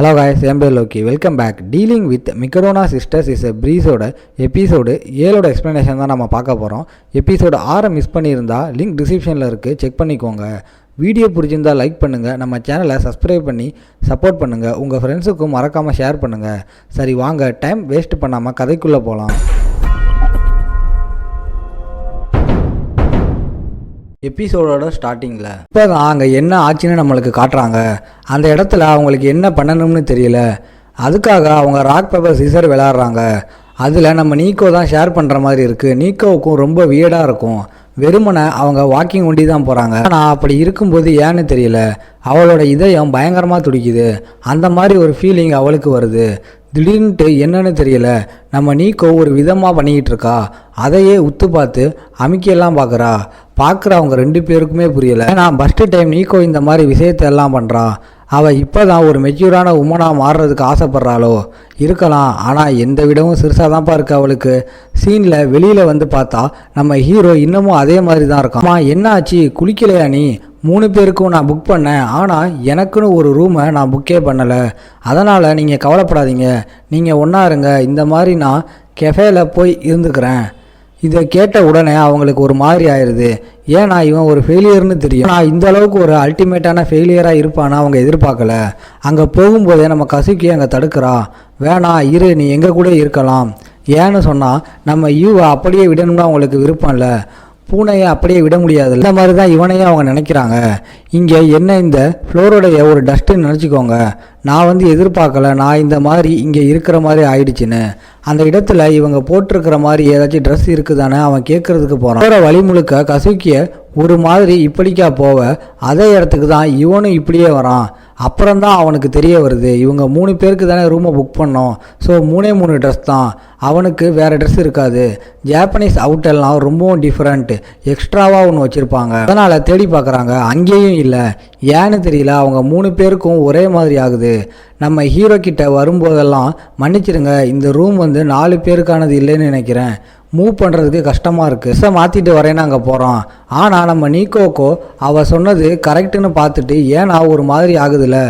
Hello guys, என் பேர் Loki. Welcome back. Dealing with மிக்கடோனா சிஸ்டர்ஸ் இஸ் எ ப்ரீஸோட எபிசோடு 7 எக்ஸ்ப்ளனேஷன் தான் நம்ம பார்க்க போகிறோம். எபிசோடு 6 மிஸ் பண்ணியிருந்தா லிங்க் டிஸ்கிரிப்ஷனில் இருக்குது, செக் பண்ணிக்கோங்க. வீடியோ பிடிச்சிருந்தால் லைக் பண்ணுங்கள், நம்ம சேனலை சப்ஸ்கிரைப் பண்ணி சப்போர்ட் பண்ணுங்கள், உங்கள் ஃப்ரெண்ட்ஸுக்கும் மறக்காமல் ஷேர் பண்ணுங்கள். சரி வாங்க, டைம் வேஸ்ட் பண்ணாமல் கதைக்குள்ளே போகலாம். எபிசோடோட ஸ்டார்டிங்கில் இப்போ தான் அங்கே என்ன ஆச்சுன்னு நம்மளுக்கு காட்டுறாங்க. அந்த இடத்துல அவங்களுக்கு என்ன பண்ணணும்னு தெரியல. அதுக்காக அவங்க ராக் பேப்பர் சீசர் விளையாடுறாங்க. அதில் நம்ம நீக்கோ தான் ஷேர் பண்ணுற மாதிரி இருக்குது. நீக்கோவுக்கும் ரொம்ப வியர்டாக இருக்கும். வெறுமனை அவங்க வாக்கிங் ஒண்டி தான் போகிறாங்க. ஆனால் அப்படி இருக்கும்போது ஏன்னு தெரியல, அவளோட இதயம் பயங்கரமாக துடிக்குது. அந்த மாதிரி ஒரு ஃபீலிங் அவளுக்கு வருது. திடீர்னுட்டு என்னன்னு தெரியல, நம்ம நீக்கோ ஒரு விதமாக பண்ணிக்கிட்டு இருக்கா. அதையே உத்து பார்த்து அமுக்கியெல்லாம் பார்க்குறவங்க 2 பேருக்குமே புரியலை. ஏன்னா ஃபஸ்ட்டு டைம் நீக்கோ இந்த மாதிரி விஷயத்தை எல்லாம் பண்ணுறா. அவள் இப்போ தான் ஒரு மெச்சூரான உமனாக மாறுறதுக்கு ஆசைப்பட்றாளோ இருக்கலாம். ஆனால் எந்த விடவும் சிறுசாக தான்ப்பா இருக்குது அவளுக்கு. சீனில் வெளியில் வந்து பார்த்தா நம்ம ஹீரோ இன்னமும் அதே மாதிரி தான் இருக்கான். அம்மா என்ன ஆச்சு, குளிக்கலையா நீ? 3 பேருக்கும் நான் புக் பண்ணேன், ஆனால் எனக்குன்னு ஒரு ரூமை நான் புக்கே பண்ணலை. அதனால் நீங்கள் கவலைப்படாதீங்க, நீங்கள் ஒன்றா இருங்க. இந்த மாதிரி நான் கெஃபேல போய் இருந்துக்கிறேன். இதை கேட்ட உடனே அவங்களுக்கு ஒரு மாதிரி ஆயிடுது. ஏன்னா இவன் ஒரு ஃபெயிலியர்னு தெரியும். ஆனால் இந்த அளவுக்கு ஒரு அல்டிமேட்டான ஃபெயிலியராக இருப்பான்னு அவங்க எதிர்பார்க்கல. அங்கே போகும்போதே நம்ம கசுக்கி அங்கே தடுக்கிறா. வேணாம் இரு, நீ எங்கள் கூட இருக்கலாம். ஏன்னு சொன்னால் நம்ம யூவை அப்படியே விடணும்னா அவங்களுக்கு விருப்பம் இல்லை. பூனையை அப்படியே விட முடியாது. இந்த மாதிரி தான் இவனையும் அவங்க நினைக்கிறாங்க. இங்கே என்ன இந்த ஃப்ளோரோடைய ஒரு டஸ்ட்டுன்னு நினச்சிக்கோங்க. நான் எதிர்பார்க்கல நான் இந்த மாதிரி இங்கே இருக்கிற மாதிரி ஆயிடுச்சுன்னு. அந்த இடத்துல இவங்க போட்டிருக்கிற மாதிரி ஏதாச்சும் ட்ரெஸ் இருக்குதானே அவன் கேட்கறதுக்கு போகிறான். போகிற வழி முழுக்க கசுக்கிய ஒரு மாதிரி இப்படிக்கா போவ, அதே இடத்துக்கு தான் இவனும் இப்படியே வரான். அப்புறம்தான் அவனுக்கு தெரிய வருது, இவங்க 3 பேருக்கு தானே ரூமை புக் பண்ணோம். ஸோ 3 ட்ரெஸ் தான், அவனுக்கு வேறு ட்ரெஸ் இருக்காது. ஜாப்பனீஸ் அவுட்டெல்லாம் ரொம்பவும் டிஃப்ரெண்ட், எக்ஸ்ட்ராவாக ஒன்று வச்சுருப்பாங்க. அதனால் தேடி பார்க்குறாங்க, அங்கேயும் இல்லை. ஏன்னு தெரியல, அவங்க 3 பேருக்கும் ஒரே மாதிரி ஆகுது. நம்ம ஹீரோ கிட்ட வரும்போதெல்லாம் மன்னிச்சிடுங்க, இந்த ரூம் 4 பேருக்கானது இல்லைன்னு நினைக்கிறேன், மூவ் பண்ணுறதுக்கு கஷ்டமாக இருக்குது, ட்ரெஸ்ஸை மாற்றிட்டு வரேன்னு அங்கே போகிறோம். ஆனால் நம்ம நீக்கோக்கோ அவள் சொன்னது கரெக்டுன்னு பார்த்துட்டு ஏன்னா ஒரு மாதிரி ஆகுதுல்ல,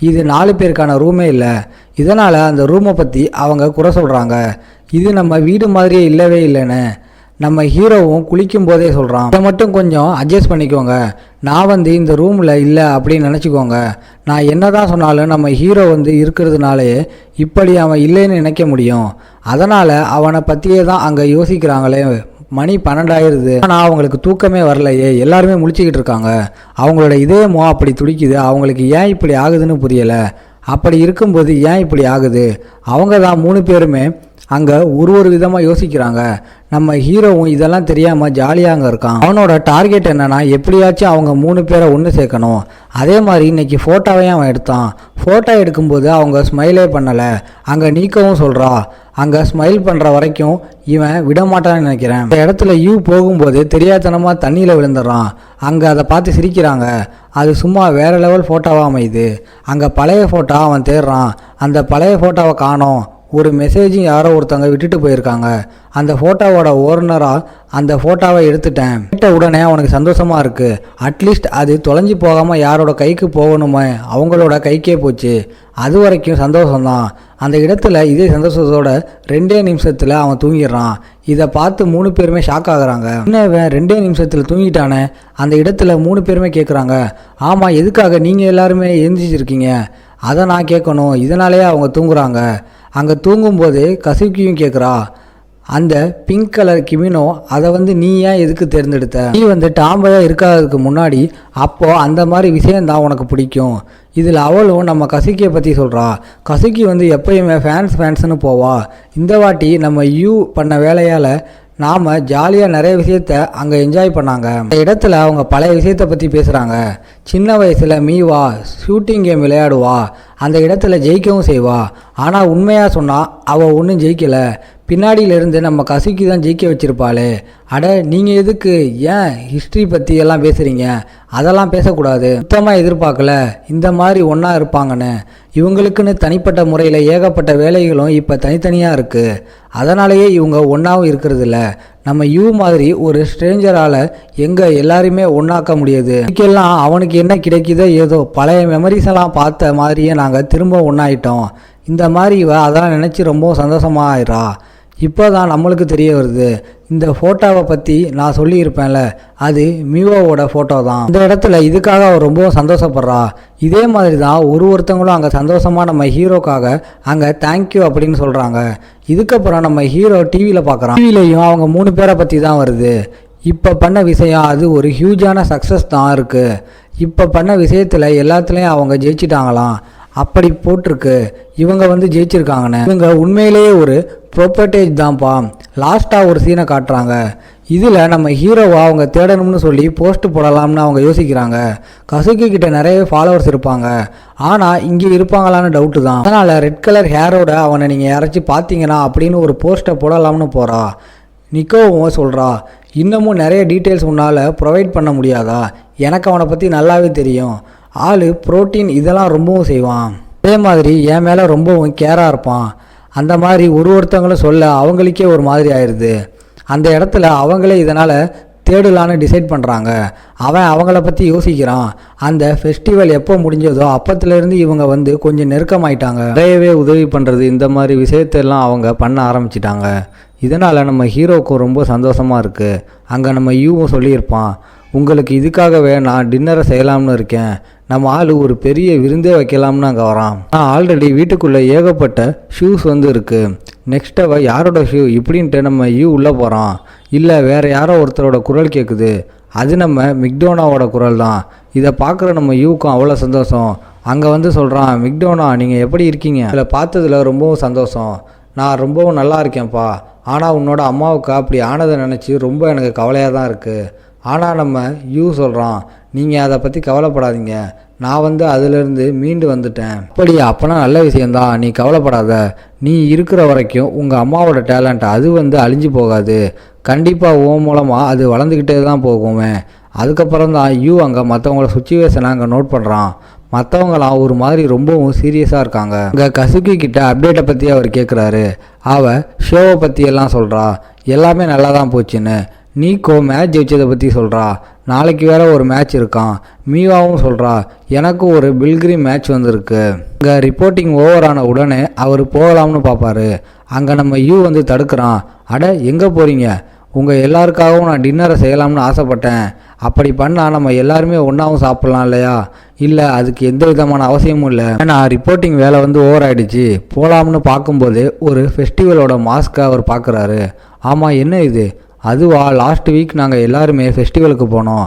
இது 4 பேருக்கான ரூமே இல்லை. இதனால் அந்த ரூமை பற்றி அவங்க குறை சொல்கிறாங்க. இது நம்ம வீடு மாதிரியே இல்லவே இல்லைன்னு நம்ம ஹீரோவும் குளிக்கும் போதே சொல்கிறான். இதை மட்டும் கொஞ்சம் அட்ஜஸ்ட் பண்ணிக்கோங்க, நான் இந்த ரூமில் இல்லை அப்படின்னு நினச்சிக்கோங்க. நான் என்ன தான் சொன்னாலும் நம்ம ஹீரோ இருக்கிறதுனாலே இப்படி அவன் இல்லைன்னு நினைக்க முடியும். அதனால் அவனை பற்றியே தான் அங்கே யோசிக்கிறாங்களே. மணி 12 ஆயிடுது, ஆனால் அவங்களுக்கு தூக்கமே வரலையே. எல்லாருமே முழிச்சிக்கிட்டு இருக்காங்க. அவங்களோட இதயமோ அப்படி துடிக்குது. அவங்களுக்கு ஏன் இப்படி ஆகுதுன்னு புரியலை. அப்படி இருக்கும்போது ஏன் இப்படி ஆகுது? அவங்க தான் 3 பேருமே அங்கே ஒரு விதமாக யோசிக்கிறாங்க. நம்ம ஹீரோவும் இதெல்லாம் தெரியாமல் ஜாலியாக அங்கே இருக்கான். அவனோட டார்கெட் என்னன்னா, எப்படியாச்சும் அவங்க 3 பேரை ஒன்று சேர்க்கணும். அதே மாதிரி இன்னைக்கு ஃபோட்டோவையும் அவன் எடுத்தான். ஃபோட்டோ எடுக்கும்போது அவங்க ஸ்மைலே பண்ணலை. அங்கே நீக்கவும் சொல்கிறா, அங்கே ஸ்மைல் பண்ணுற வரைக்கும் இவன் விடமாட்டான்னு நினைக்கிறேன். இந்த இடத்துல யூ போகும்போது தெரியாதனமாக தண்ணியில் விழுந்துடுறான். அங்கே அதை பார்த்து சிரிக்கிறாங்க. அது சும்மா வேறு லெவல் ஃபோட்டோவாக அமையுது. அங்கே பழைய ஃபோட்டோ அவன் தேடுறான். அந்த பழைய ஃபோட்டோவை காணோம். ஒரு மெசேஜும் யாரோ ஒருத்தவங்க விட்டுட்டு போயிருக்காங்க. அந்த ஃபோட்டோவோட ஓனராக அந்த ஃபோட்டோவை எடுத்துட்டேன். கேட்ட உடனே அவனுக்கு சந்தோஷமாக இருக்குது. அட்லீஸ்ட் அது தொலைஞ்சி போகாமல் யாரோட கைக்கு போகணுமே, அவங்களோட கைக்கே போச்சு. அது வரைக்கும் சந்தோஷம்தான். அந்த இடத்துல இதே சந்தோஷத்தோட 2 நிமிஷத்தில் அவன் தூங்கிடுறான். இதை பார்த்து 3 பேருமே ஷாக் ஆகுறாங்க. இன்னவன் 2 நிமிஷத்தில் தூங்கிட்டானே. அந்த இடத்துல 3 பேருமே கேட்குறாங்க, ஆமாம் எதுக்காக நீங்கள் எல்லாருமே எழுந்திரிச்சிருக்கீங்க? அதை நான் கேட்கணும். இதனாலேயே அவங்க தூங்குறாங்க. அங்கே தூங்கும்போது கசுக்கியும் கேட்குறா, அந்த பிங்க் கலர் கிமினோ அதை நீ ஏன் எதுக்கு தேர்ந்தெடுத்த? நீ டாம்பையாக இருக்காததுக்கு முன்னாடி அப்போது அந்த மாதிரி விஷயந்தான் உனக்கு பிடிக்கும். இதில் அவளும் நம்ம கசுக்கியை பற்றி சொல்கிறா. கசுக்கி எப்பயுமே ஃபேன்ஸ்னு போவா. இந்த வாட்டி நம்ம யூ பண்ண வேலையால் நாம் ஜாலியாக நிறைய விஷயத்த அங்கே என்ஜாய் பண்ணாங்க. அந்த இடத்துல அவங்க பழைய விஷயத்தை பற்றி பேசுகிறாங்க. சின்ன வயசில் மீவா ஷூட்டிங் கேம் விளையாடுவா, அந்த இடத்துல ஜெயிக்கவும் செய்வா. ஆனால் உண்மையாக சொன்னால் அவள் ஒன்றும் ஜெயிக்கலை. பின்னாடியிலேருந்து நம்ம கசுக்கி தான் ஜெயிக்க வச்சுருப்பாளே. அட நீங்கள் எதுக்கு ஏன் ஹிஸ்ட்ரி பற்றி எல்லாம் பேசுகிறீங்க? அதெல்லாம் பேசக்கூடாது. சுத்தமாக எதிர்பார்க்கல இந்த மாதிரி ஒன்றா இருப்பாங்கன்னு. இவங்களுக்குன்னு தனிப்பட்ட முறையில் ஏகப்பட்ட வேலைகளும் இப்போ தனித்தனியாக இருக்குது. அதனாலேயே இவங்க ஒன்றாவும் இருக்கிறது இல்லை. நம்ம யூ மாதிரி ஒரு ஸ்ட்ரேஞ்சரால் எங்கே எல்லாருமே ஒன்றாக்க முடியுது. இதுக்கெல்லாம் அவனுக்கு என்ன கிடைக்குதோ ஏதோ பழைய மெமரிஸ் எல்லாம் பார்த்த மாதிரியே நாங்கள் திரும்ப ஒன்றாயிட்டோம். இந்த மாதிரி அதெல்லாம் நினச்சி ரொம்ப சந்தோஷமாக ஆயிரா. இப்போ தான் நம்மளுக்கு தெரிய வருது, இந்த ஃபோட்டோவை பற்றி நான் சொல்லியிருப்பேன்ல, அது மியோவோட ஃபோட்டோ தான். இந்த இடத்துல இதுக்காக அவர் ரொம்ப சந்தோஷப்படுறா. இதே மாதிரி தான் ஒருத்தவங்களும் அங்கே சந்தோஷமாக நம்ம ஹீரோக்காக அங்கே தேங்க்யூ அப்படின்னு சொல்கிறாங்க. இதுக்கப்புறம் நம்ம ஹீரோ டிவியில் பார்க்குறான். டிவிலையும் அவங்க 3 பேரை பற்றி தான் வருது. இப்போ பண்ண விஷயம் அது ஒரு ஹியூஜான சக்ஸஸ் தான் இருக்குது. இப்போ பண்ண விஷயத்தில் எல்லாத்துலேயும் அவங்க ஜெயிச்சிட்டாங்களாம். அப்படி போட்டிருக்கு. இவங்க ஜெயிச்சிருக்காங்கன்னு. இவங்க உண்மையிலேயே ஒரு ப்ராப்பர்ட்டேஜ் தான்ப்பா. லாஸ்ட்டாக ஒரு சீனை காட்டுறாங்க. இதில் நம்ம ஹீரோவை அவங்க தேடணும்னு சொல்லி போஸ்ட் போடலாம்னு அவங்க யோசிக்கிறாங்க. கசுகி கிட்ட நிறைய ஃபாலோவர்ஸ் இருப்பாங்க, ஆனால் இங்கே இருப்பாங்களான்னு டவுட்டு தான். அதனால் ரெட் கலர் ஹேரோட அவனை நீங்கள் யாராச்சும் பார்த்தீங்கன்னா அப்படின்னு ஒரு போஸ்ட்டை போடலாம்னு போகிறா. நிக்கோவும் சொல்கிறா, இன்னமும் நிறைய டீட்டெயில்ஸ் உன்னால் ப்ரொவைட் பண்ண முடியாதா? எனக்கு அவனை பற்றி நல்லாவே தெரியும். ஆள் புரோட்டீன் இதெல்லாம் ரொம்பவும் செய்வான். அதே மாதிரி என் மேலே ரொம்பவும் கேராக இருப்பான். அந்த மாதிரி ஒருத்தவங்களும் சொல்ல அவங்களுக்கே ஒரு மாதிரி ஆயிடுது. அந்த இடத்துல அவங்களே இதனால் தேடலான்னு டிசைட் பண்ணுறாங்க. அவன் அவங்கள பற்றி யோசிக்கிறான். அந்த ஃபெஸ்டிவல் எப்போ முடிஞ்சதோ அப்பத்துலேருந்து இவங்க கொஞ்சம் நெருக்கமாயிட்டாங்க. நிறையவே உதவி பண்ணுறது இந்த மாதிரி விஷயத்தெல்லாம் அவங்க பண்ண ஆரம்பிச்சிட்டாங்க. இதனால் நம்ம ஹீரோவுக்கும் ரொம்ப சந்தோஷமாக இருக்குது. அங்கே நம்ம யூவும் சொல்லியிருப்பான், உங்களுக்கு இதுக்காகவே நான் டின்னரை செய்யலாம்னு இருக்கேன். நம்ம ஆள் ஒரு பெரிய விருந்தே வைக்கலாம்னு அங்கே வரான். நான் ஆல்ரெடி வீட்டுக்குள்ளே ஏகப்பட்ட ஷூஸ் இருக்குது. நெக்ஸ்ட்டவ யாரோட ஷூ இப்படின்ட்டு நம்ம யூ உள்ளே போகிறான். இல்லை வேறு யாரோ ஒருத்தரோட குரல் கேட்குது. அது நம்ம மிக்டோனாவோட குரல் தான். இதை பார்க்குற நம்ம யூக்கும் அவ்வளோ சந்தோஷம். அங்கே சொல்கிறான், மிக்டோனா நீங்கள் எப்படி இருக்கீங்க? இதில் பார்த்ததில் ரொம்பவும் சந்தோஷம். நான் ரொம்பவும் நல்லா இருக்கேன்ப்பா. ஆனால் உன்னோட அம்மாவுக்கு அப்படி ஆனதை நினச்சி ரொம்ப எனக்கு கவலையாக தான் இருக்குது. ஆனால் நம்ம யூ சொல்கிறான், நீங்கள் அதை பற்றி கவலைப்படாதீங்க, நான் அதிலிருந்து மீண்டு வந்துட்டேன். அப்படி அப்போனா நல்ல விஷயந்தான், நீ கவலைப்படாத. நீ இருக்கிற வரைக்கும் உங்கள் அம்மாவோட டேலண்ட் அது அழிஞ்சு போகாது. கண்டிப்பாக உன் மூலமாக அது வளர்ந்துக்கிட்டே தான் போகுமே. அதுக்கப்புறம் தான் யூ அங்கே மற்றவங்கள சுச்சுவேஷனை அங்கே நோட் பண்ணுறான். மற்றவங்களாம் ஒரு மாதிரி ரொம்பவும் சீரியஸாக இருக்காங்க. அங்கே கசுகி கிட்ட அப்டேட்டை பற்றி அவர் கேட்குறாரு. அவள் ஷோவை பற்றி எல்லாம் சொல்கிறா, எல்லாமே நல்லா தான் போச்சுன்னு. நீக்கோ மேட்ச் ஜெயிச்சதை பற்றி சொல்கிறா, நாளைக்கு வேறு ஒரு மேட்ச் இருக்கான். மீவாவும் சொல்கிறா, எனக்கும் ஒரு பில்கிரிம் மேட்ச் வந்திருக்கு. இங்கே ரிப்போர்ட்டிங் ஓவர் ஆன உடனே அவர் போகலாம்னு பார்ப்பாரு. அங்கே நம்ம யூ தடுக்கிறான். அட எங்கே போகிறீங்க? உங்கள் எல்லாருக்காகவும் நான் டின்னரை செய்யலாம்னு ஆசைப்பட்டேன். அப்படி பண்ணால் நம்ம எல்லாருமே ஒன்றாவும் சாப்பிட்லாம் இல்லையா? இல்லை, அதுக்கு எந்த விதமான அவசியமும் இல்லை. ஏன்னா ரிப்போர்ட்டிங் வேலை ஓவர் ஆகிடுச்சு. போகலாம்னு பார்க்கும்போது ஒரு ஃபெஸ்டிவலோட மாஸ்க்கை அவர் பார்க்குறாரு. ஆமாம், என்ன இது? அதுவா, லாஸ்ட் வீக் நாங்கள் எல்லாருமே ஃபெஸ்டிவலுக்கு போனோம்.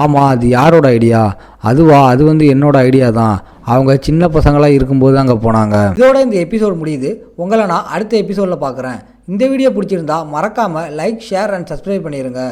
ஆமாம், அது யாரோட ஐடியா? அதுவா, அது என்னோட ஐடியா தான். அவங்க சின்ன பசங்களாக இருக்கும்போது அங்கே போனாங்க. இதோட இந்த எபிசோட் முடியுது. உங்களை நான் அடுத்த எபிசோடில் பார்க்குறேன். இந்த வீடியோ பிடிச்சிருந்தா மறக்காமல் லைக், ஷேர் அண்ட் சப்ஸ்கிரைப் பண்ணிடுங்க.